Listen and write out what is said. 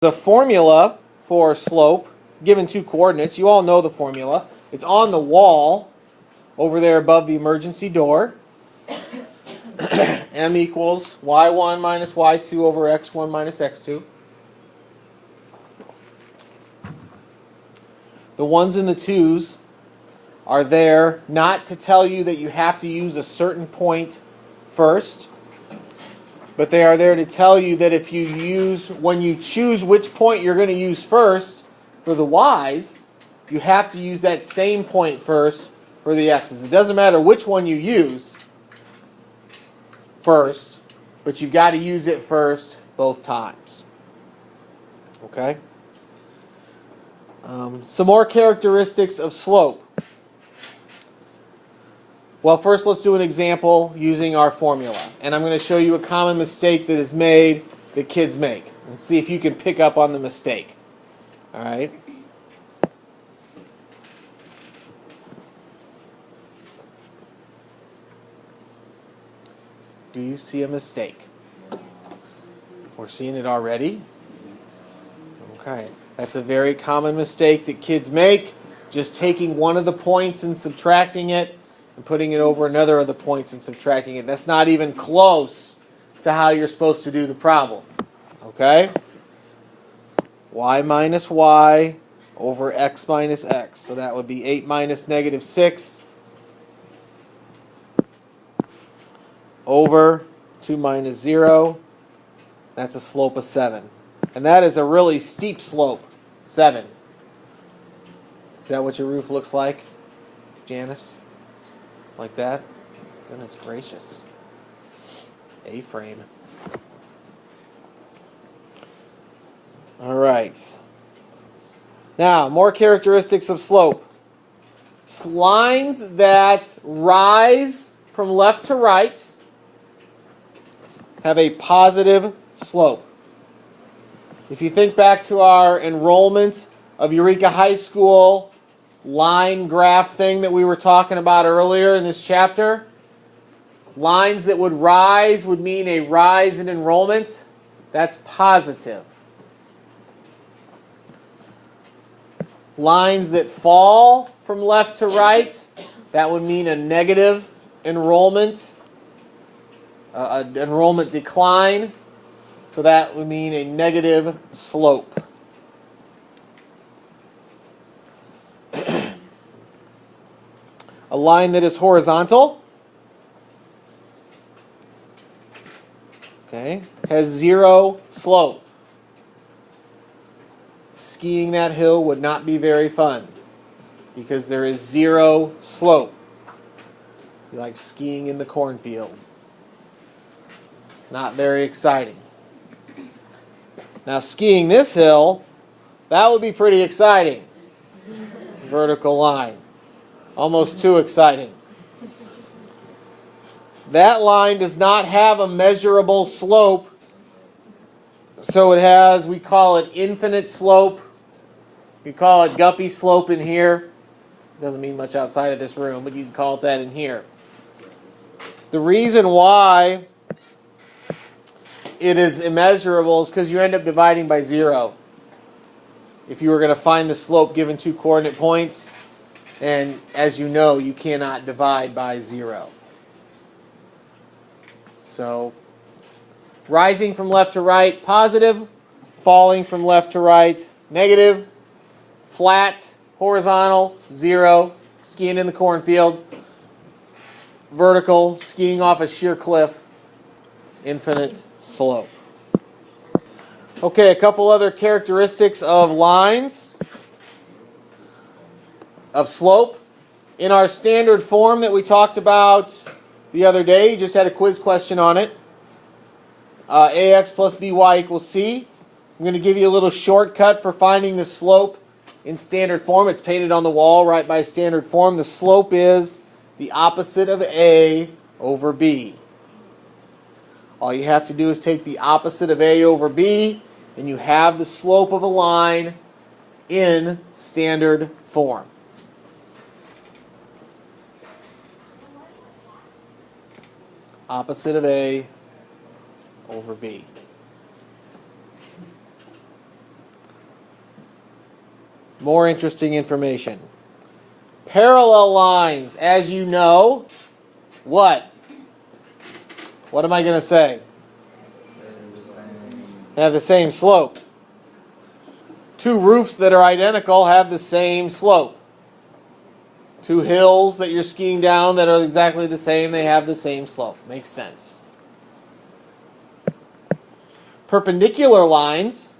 The formula for slope, given two coordinates, you all know the formula. It's on the wall over there above the emergency door. M equals y1 minus y2 over x1 minus x2. The ones and the twos are there not to tell you that you have to use a certain point first, but they are there to tell you that if you use, when you choose which point you're going to use first for the y's, you have to use that same point first for the x's. It doesn't matter which one you use first, but you've got to use it first both times. Okay? Some more characteristics of slope. Well, first let's do an example using our formula. And I'm going to show you a common mistake that is made, that kids make. And see if you can pick up on the mistake. All right? Do you see a mistake? We're seeing it already? Okay. That's a very common mistake that kids make. Just taking one of the points and subtracting it and putting it over another of the points and subtracting it. That's not even close to how you're supposed to do the problem. Okay? Y minus y over x minus x. So that would be 8 minus negative 6 over 2 minus 0. That's a slope of 7. And that is a really steep slope, 7. Is that what your roof looks like, Janice? Like that? Goodness gracious. A-frame. All right. Now, more characteristics of slope. Lines that rise from left to right have a positive slope. If you think back to our enrollment of Eureka High School line graph thing that we were talking about earlier in this chapter, lines that would rise would mean a rise in enrollment. That's positive. Lines that fall from left to right, that would mean a negative enrollment, an enrollment decline. So that would mean a negative slope. A line that is horizontal, okay, has 0 slope. Skiing that hill would not be very fun because there is 0 slope. You like skiing in the cornfield. Not very exciting. Now skiing this hill, that would be pretty exciting. Vertical line. Almost too exciting. That line does not have a measurable slope. So it has, we call it infinite slope. We call it Guppy slope in here. Doesn't mean much outside of this room, but you can call it that in here. The reason why it is immeasurable is because you end up dividing by 0. If you were going to find the slope given two coordinate points, and as you know, you cannot divide by 0. So, rising from left to right, positive. Falling from left to right, negative. Flat, horizontal, 0. Skiing in the cornfield. Vertical, skiing off a sheer cliff. Infinite slope. Okay, a couple other characteristics of lines, of slope. In our standard form that we talked about the other day, you just had a quiz question on it. AX plus BY equals C. I'm going to give you a little shortcut for finding the slope in standard form. It's painted on the wall right by standard form. The slope is the opposite of A over B. All you have to do is take the opposite of A over B, and you have the slope of a line in standard form. Opposite of A over B. More interesting information. Parallel lines, as you know, what? What am I going to say? Have the same slope. Two roofs that are identical have the same slope. Two hills that you're skiing down that are exactly the same, they have the same slope. Makes sense. Perpendicular lines